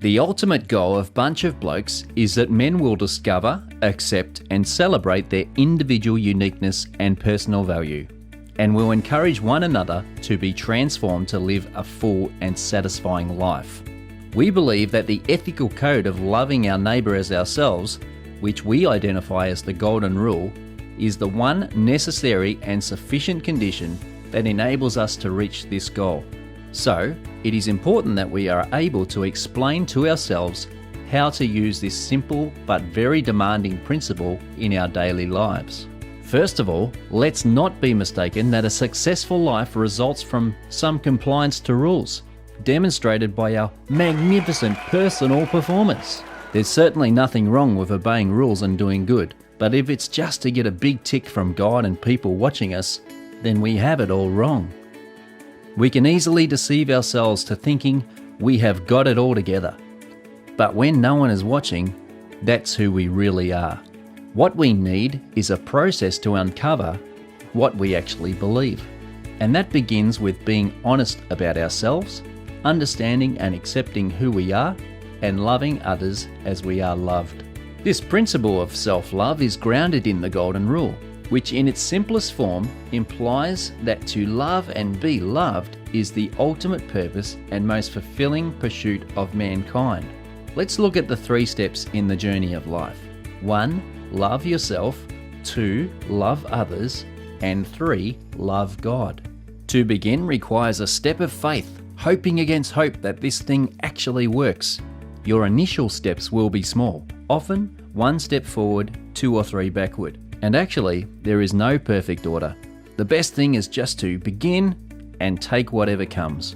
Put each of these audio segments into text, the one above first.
The ultimate goal of Bunch of Blokes is that men will discover, accept, and celebrate their individual uniqueness and personal value, and will encourage one another to be transformed to live a full and satisfying life. We believe that the ethical code of loving our neighbour as ourselves, which we identify as the Golden Rule, is the one necessary and sufficient condition that enables us to reach this goal. So, it is important that we are able to explain to ourselves how to use this simple but very demanding principle in our daily lives. First of all, let's not be mistaken that a successful life results from some compliance to rules, demonstrated by our magnificent personal performance. There's certainly nothing wrong with obeying rules and doing good, but if it's just to get a big tick from God and people watching us, then we have it all wrong. We can easily deceive ourselves to thinking we have got it all together. But when no one is watching, that's who we really are. What we need is a process to uncover what we actually believe. And that begins with being honest about ourselves, understanding and accepting who we are, and loving others as we are loved. This principle of self-love is grounded in the Golden Rule, which in its simplest form implies that to love and be loved is the ultimate purpose and most fulfilling pursuit of mankind. Let's look at the 3 steps in the journey of life. 1. Love yourself. 2. Love others. And 3. Love God. To begin requires a step of faith, hoping against hope that this thing actually works. Your initial steps will be small, often 1 step forward, 2 or 3 backward. And actually, there is no perfect order. The best thing is just to begin and take whatever comes.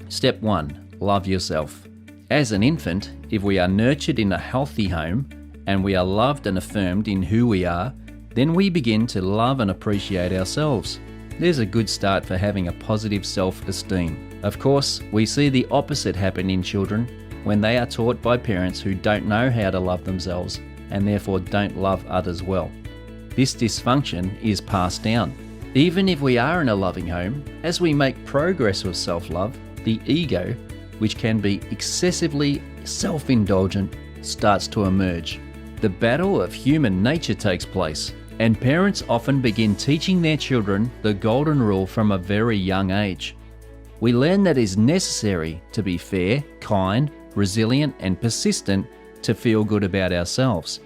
Step 1. Love yourself. As an infant, if we are nurtured in a healthy home and we are loved and affirmed in who we are, then we begin to love and appreciate ourselves. There's a good start for having a positive self-esteem. Of course, we see the opposite happen in children when they are taught by parents who don't know how to love themselves and therefore don't love others well. This dysfunction is passed down. Even if we are in a loving home, as we make progress with self-love, the ego, which can be excessively self-indulgent, starts to emerge. The battle of human nature takes place, and parents often begin teaching their children the Golden Rule from a very young age. We learn that it is necessary to be fair, kind, resilient, and persistent to feel good about ourselves.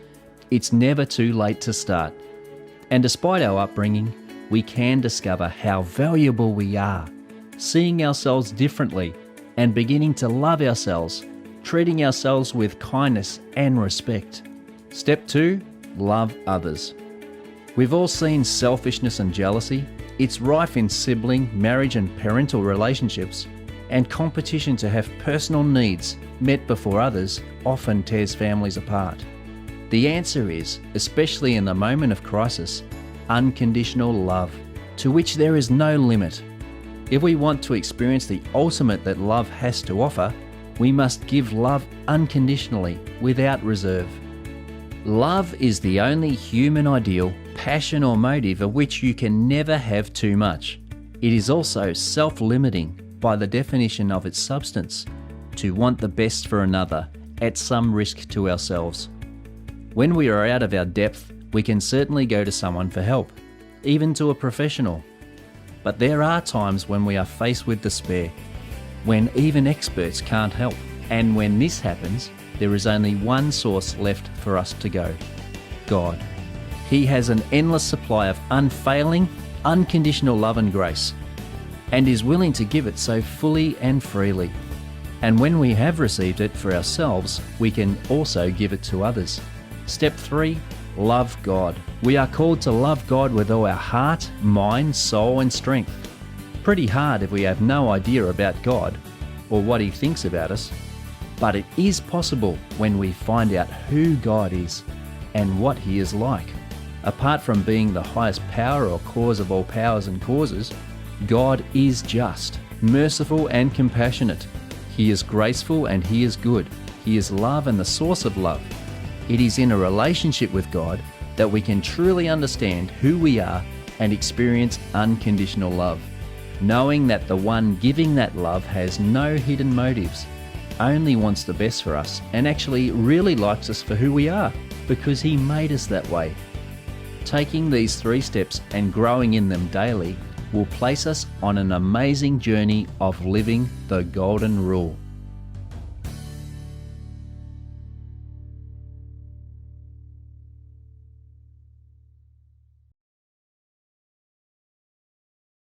It's never too late to start. And despite our upbringing, we can discover how valuable we are, seeing ourselves differently and beginning to love ourselves, treating ourselves with kindness and respect. Step 2, love others. We've all seen selfishness and jealousy. It's rife in sibling, marriage and parental relationships, and competition to have personal needs met before others often tears families apart. The answer is, especially in the moment of crisis, unconditional love, to which there is no limit. If we want to experience the ultimate that love has to offer, we must give love unconditionally, without reserve. Love is the only human ideal, passion or motive of which you can never have too much. It is also self-limiting by the definition of its substance, to want the best for another at some risk to ourselves. When we are out of our depth, we can certainly go to someone for help, even to a professional. But there are times when we are faced with despair, when even experts can't help. And when this happens, there is only one source left for us to go: God. He has an endless supply of unfailing, unconditional love and grace, and is willing to give it so fully and freely. And when we have received it for ourselves, we can also give it to others. Step 3, love God. We are called to love God with all our heart, mind, soul and strength. Pretty hard if we have no idea about God or what He thinks about us. But it is possible when we find out who God is and what He is like. Apart from being the highest power or cause of all powers and causes, God is just, merciful and compassionate. He is graceful and He is good. He is love and the source of love. It is in a relationship with God that we can truly understand who we are and experience unconditional love, knowing that the one giving that love has no hidden motives. only wants the best for us and actually really likes us for who we are, because He made us that way. Taking these 3 steps and growing in them daily will place us on an amazing journey of living the Golden Rule.